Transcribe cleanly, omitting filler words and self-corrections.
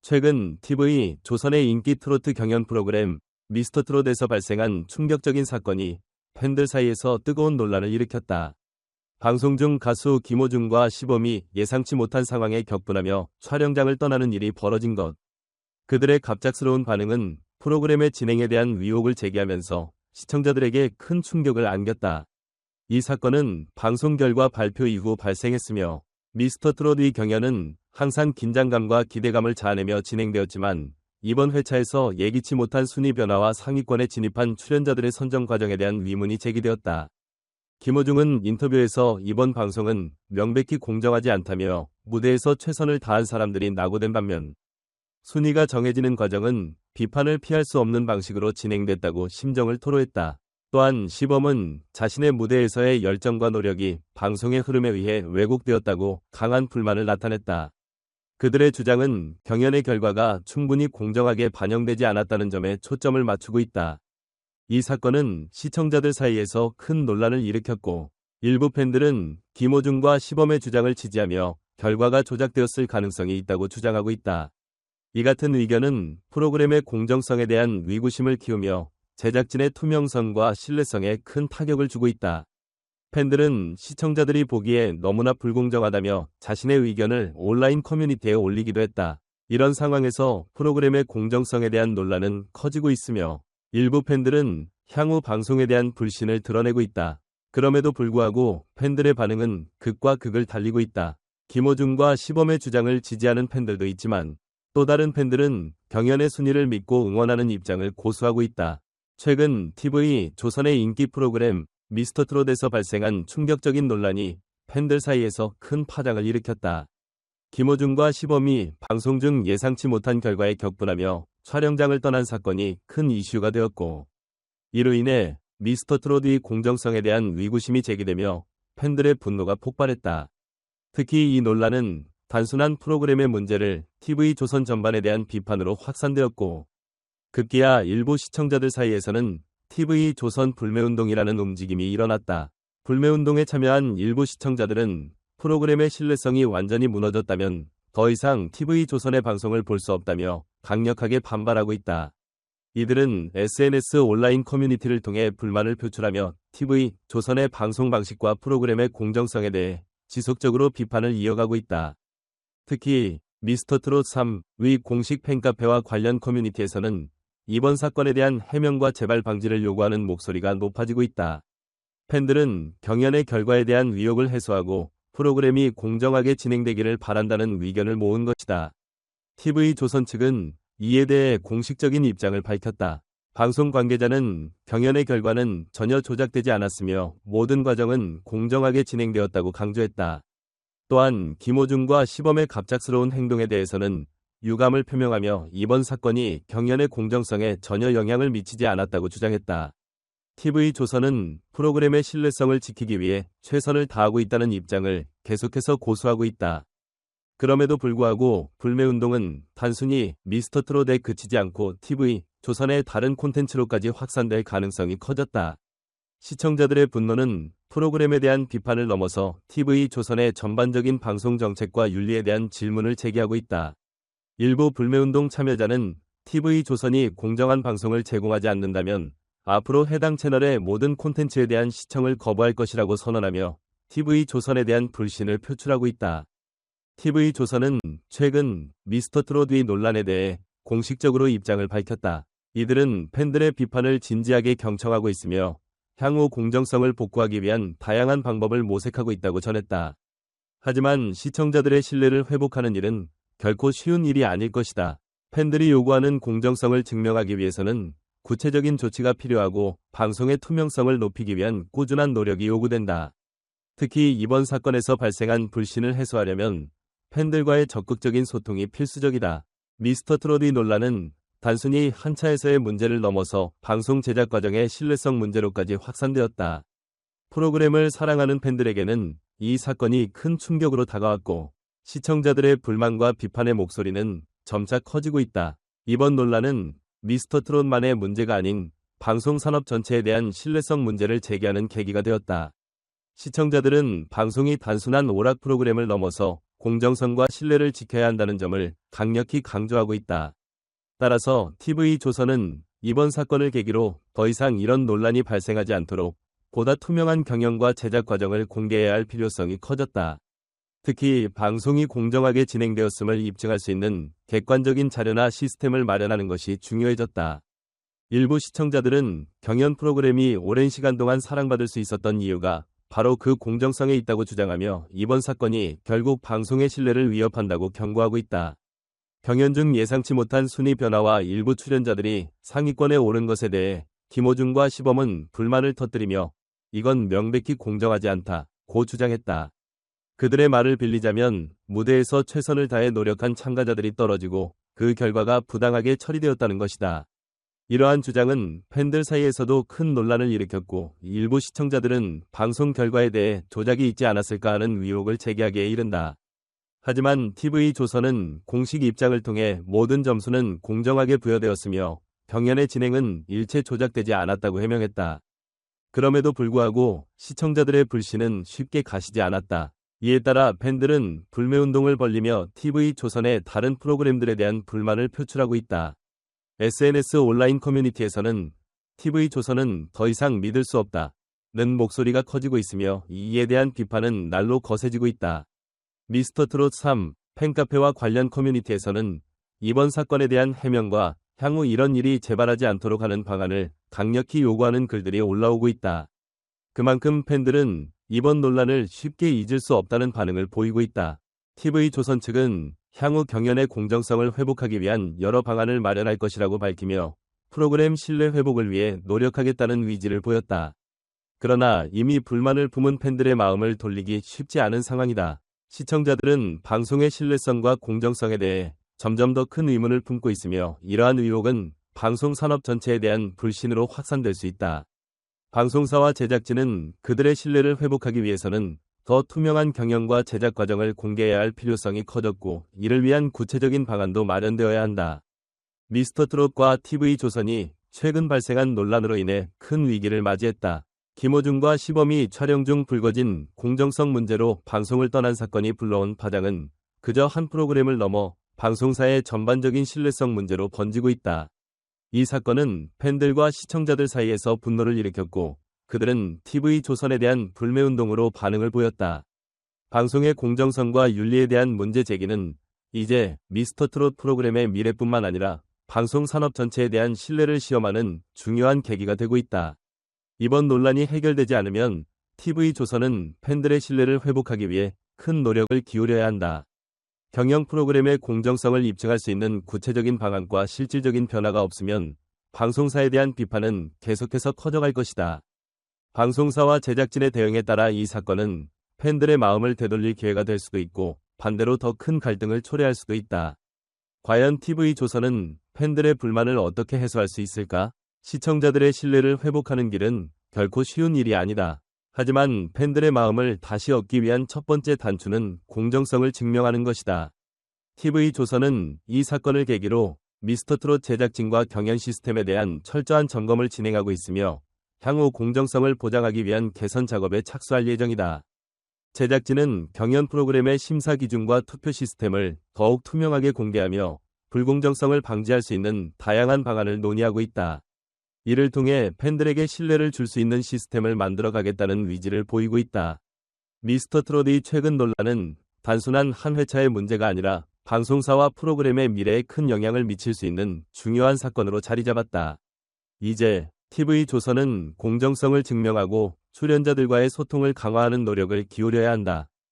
최근 TV 조선의 인기 트로트 경연 프로그램 미스터트롯에서 발생한 충격적인 사건이 팬들 사이에서 뜨거운 논란을 일으켰다. 방송 중 가수 김호중과 시범이 예상치 못한 상황에 격분하며 촬영장을 떠나는 일이 벌어진 것. 그들의 갑작스러운 반응은 프로그램의 진행에 대한 의혹을 제기하면서 시청자들에게 큰 충격을 안겼다. 이 사건은 방송 결과 발표 이후 발생했으며 미스터트롯 이 경연은 항상 긴장감과 기대감을 자아내며 진행되었지만 이번 회차에서 예기치 못한 순위 변화와 상위권에 진입한 출연자들의 선정 과정에 대한 의문이 제기되었다. 김호중은 인터뷰에서 이번 방송은 명백히 공정하지 않다며 무대에서 최선을 다한 사람들이 낙오된 반면 순위가 정해지는 과정은 비판을 피할 수 없는 방식으로 진행됐다고 심정을 토로했다. 또한 시범은 자신의 무대에서의 열정과 노력이 방송의 흐름에 의해 왜곡되었다고 강한 불만을 나타냈다. 그들의 주장은 경연의 결과가 충분히 공정하게 반영되지 않았다는 점에 초점을 맞추고 있다. 이 사건은 시청자들 사이에서 큰 논란을 일으켰고 일부 팬들은 김호중과 시범의 주장을 지지하며 결과가 조작되었을 가능성이 있다고 주장하고 있다. 이 같은 의견은 프로그램의 공정성에 대한 의구심을 키우며 제작진의 투명성과 신뢰성에 큰 타격을 주고 있다. 팬들은 시청자들이 보기에 너무나 불공정하다며 자신의 의견을 온라인 커뮤니티에 올리기도 했다. 이런 상황에서 프로그램의 공정성에 대한 논란은 커지고 있으며 일부 팬들은 향후 방송에 대한 불신을 드러내고 있다. 그럼에도 불구하고 팬들의 반응은 극과 극을 달리고 있다. 김호중과 시범의 주장을 지지하는 팬들도 있지만 또 다른 팬들은 경연의 순위를 믿고 응원하는 입장을 고수하고 있다. 최근 TV 조선의 인기 프로그램 미스터트롯에서 발생한 충격적인 논란이 팬들 사이에서 큰 파장을 일으켰다. 김호중과 시범이 방송 중 예상치 못한 결과에 격분하며 촬영장을 떠난 사건이 큰 이슈가 되었고 이로 인해 미스터트롯의 공정성에 대한 의구심이 제기되며 팬들의 분노가 폭발했다. 특히 이 논란은 단순한 프로그램의 문제를 TV 조선 전반에 대한 비판으로 확산되었고 급기야 일부 시청자들 사이에서는 TV 조선 불매운동이라는 움직임이 일어났다. 불매운동에 참여한 일부 시청자들은 프로그램의 신뢰성이 완전히 무너졌다면 더 이상 TV 조선의 방송을 볼 수 없다며 강력하게 반발하고 있다. 이들은 SNS 온라인 커뮤니티를 통해 불만을 표출하며 TV 조선의 방송 방식과 프로그램의 공정성에 대해 지속적으로 비판을 이어가고 있다. 특히 미스터트롯 3의 공식 팬카페와 관련 커뮤니티에서는 이번 사건에 대한 해명과 재발 방지를 요구하는 목소리가 높아지고 있다. 팬들은 경연의 결과에 대한 의혹을 해소하고 프로그램이 공정하게 진행되기를 바란다는 의견을 모은 것이다. TV 조선 측은 이에 대해 공식적인 입장을 밝혔다. 방송 관계자는 경연의 결과는 전혀 조작되지 않았으며 모든 과정은 공정하게 진행되었다고 강조했다. 또한 김호중과 시범의 갑작스러운 행동에 대해서는 유감을 표명하며 이번 사건이 경연의 공정성에 전혀 영향을 미치지 않았다고 주장했다. TV조선은 프로그램의 신뢰성을 지키기 위해 최선을 다하고 있다는 입장을 계속해서 고수하고 있다. 그럼에도 불구하고 불매운동은 단순히 미스터트롯에 그치지 않고 TV조선의 다른 콘텐츠로까지 확산될 가능성이 커졌다. 시청자들의 분노는 프로그램에 대한 비판을 넘어서 TV조선의 전반적인 방송 정책과 윤리에 대한 질문을 제기하고 있다. 일부 불매운동 참여자는 TV조선이 공정한 방송을 제공하지 않는다면 앞으로 해당 채널의 모든 콘텐츠에 대한 시청을 거부할 것이라고 선언하며 TV조선에 대한 불신을 표출하고 있다. TV조선은 최근 미스터트롯의 논란에 대해 공식적으로 입장을 밝혔다. 이들은 팬들의 비판을 진지하게 경청하고 있으며 향후 공정성을 복구하기 위한 다양한 방법을 모색하고 있다고 전했다. 하지만 시청자들의 신뢰를 회복하는 일은 결코 쉬운 일이 아닐 것이다. 팬들이 요구하는 공정성을 증명하기 위해서는 구체적인 조치가 필요하고 방송의 투명성을 높이기 위한 꾸준한 노력이 요구된다. 특히 이번 사건에서 발생한 불신을 해소하려면 팬들과의 적극적인 소통이 필수적이다. 미스터트롯의 논란은 단순히 한 차에서의 문제를 넘어서 방송 제작 과정의 신뢰성 문제로까지 확산되었다. 프로그램을 사랑하는 팬들에게는 이 사건이 큰 충격으로 다가왔고 시청자들의 불만과 비판의 목소리는 점차 커지고 있다. 이번 논란은 미스터트롯만의 문제가 아닌 방송 산업 전체에 대한 신뢰성 문제를 제기하는 계기가 되었다. 시청자들은 방송이 단순한 오락 프로그램을 넘어서 공정성과 신뢰를 지켜야 한다는 점을 강력히 강조하고 있다. 따라서 TV조선은 이번 사건을 계기로 더 이상 이런 논란이 발생하지 않도록 보다 투명한 경영과 제작 과정을 공개해야 할 필요성이 커졌다. 특히 방송이 공정하게 진행되었음을 입증할 수 있는 객관적인 자료나 시스템을 마련하는 것이 중요해졌다. 일부 시청자들은 경연 프로그램이 오랜 시간 동안 사랑받을 수 있었던 이유가 바로 그 공정성에 있다고 주장하며 이번 사건이 결국 방송의 신뢰를 위협한다고 경고하고 있다. 경연 중 예상치 못한 순위 변화와 일부 출연자들이 상위권에 오른 것에 대해 김호중과 시범은 불만을 터뜨리며 이건 명백히 공정하지 않다고 주장했다. 그들의 말을 빌리자면 무대에서 최선을 다해 노력한 참가자들이 떨어지고 그 결과가 부당하게 처리되었다는 것이다. 이러한 주장은 팬들 사이에서도 큰 논란을 일으켰고 일부 시청자들은 방송 결과에 대해 조작이 있지 않았을까 하는 의혹을 제기하기에 이른다. 하지만 TV조선은 공식 입장을 통해 모든 점수는 공정하게 부여되었으며 경연의 진행은 일체 조작되지 않았다고 해명했다. 그럼에도 불구하고 시청자들의 불신은 쉽게 가시지 않았다. 이에 따라 팬들은 불매운동을 벌리며 TV조선의 다른 프로그램들에 대한 불만을 표출하고 있다. SNS 온라인 커뮤니티에서는 TV조선은 더 이상 믿을 수 없다는 목소리가 커지고 있으며 이에 대한 비판은 날로 거세지고 있다. 미스터트롯 3 팬카페와 관련 커뮤니티에서는 이번 사건에 대한 해명과 향후 이런 일이 재발하지 않도록 하는 방안을 강력히 요구하는 글들이 올라오고 있다. 그만큼 팬들은 이번 논란을 쉽게 잊을 수 없다는 반응을 보이고 있다. TV조선 측은 향후 경연의 공정성을 회복하기 위한 여러 방안을 마련할 것이라고 밝히며 프로그램 신뢰 회복을 위해 노력하겠다는 의지를 보였다. 그러나 이미 불만을 품은 팬들의 마음을 돌리기 쉽지 않은 상황이다. 시청자들은 방송의 신뢰성과 공정성에 대해 점점 더 큰 의문을 품고 있으며 이러한 의혹은 방송 산업 전체에 대한 불신으로 확산될 수 있다. 방송사와 제작진은 그들의 신뢰를 회복하기 위해서는 더 투명한 경영과 제작 과정을 공개해야 할 필요성이 커졌고 이를 위한 구체적인 방안도 마련되어야 한다. 미스터트롯과 TV조선이 최근 발생한 논란으로 인해 큰 위기를 맞이했다. 김호중과 시범이 촬영 중 불거진 공정성 문제로 방송을 떠난 사건이 불러온 파장은 그저 한 프로그램을 넘어 방송사의 전반적인 신뢰성 문제로 번지고 있다. 이 사건은 팬들과 시청자들 사이에서 분노를 일으켰고 그들은 TV조선에 대한 불매운동으로 반응을 보였다. 방송의 공정성과 윤리에 대한 문제 제기는 이제 미스터트롯 프로그램의 미래뿐만 아니라 방송 산업 전체에 대한 신뢰를 시험하는 중요한 계기가 되고 있다. 이번 논란이 해결되지 않으면 TV조선은 팬들의 신뢰를 회복하기 위해 큰 노력을 기울여야 한다. 경영 프로그램의 공정성을 입증할 수 있는 구체적인 방안과 실질적인 변화가 없으면 방송사에 대한 비판은 계속해서 커져갈 것이다. 방송사와 제작진의 대응에 따라 이 사건은 팬들의 마음을 되돌릴 기회가 될 수도 있고 반대로 더 큰 갈등을 초래할 수도 있다. 과연 TV조선은 팬들의 불만을 어떻게 해소할 수 있을까? 시청자들의 신뢰를 회복하는 길은 결코 쉬운 일이 아니다. 하지만 팬들의 마음을 다시 얻기 위한 첫 번째 단추는 공정성을 증명하는 것이다. TV조선은 이 사건을 계기로 미스터트롯 제작진과 경연 시스템에 대한 철저한 점검을 진행하고 있으며 향후 공정성을 보장하기 위한 개선 작업에 착수할 예정이다. 제작진은 경연 프로그램의 심사 기준과 투표 시스템을 더욱 투명하게 공개하며 불공정성을 방지할 수 있는 다양한 방안을 논의하고 있다. 이를 통해 팬들에게 신뢰를 줄 수 있는 시스템을 만들어 가겠다는 의지를 보이고 있다. 미스터트롯의 최근 논란은 단순한 한 회차의 문제가 아니라 방송사와 프로그램의 미래에 큰 영향을 미칠 수 있는 중요한 사건으로 자리 잡았다. 이제 TV조선은 공정성을 증명하고 출연자들과의 소통을 강화하는 노력을 기울여야 한다.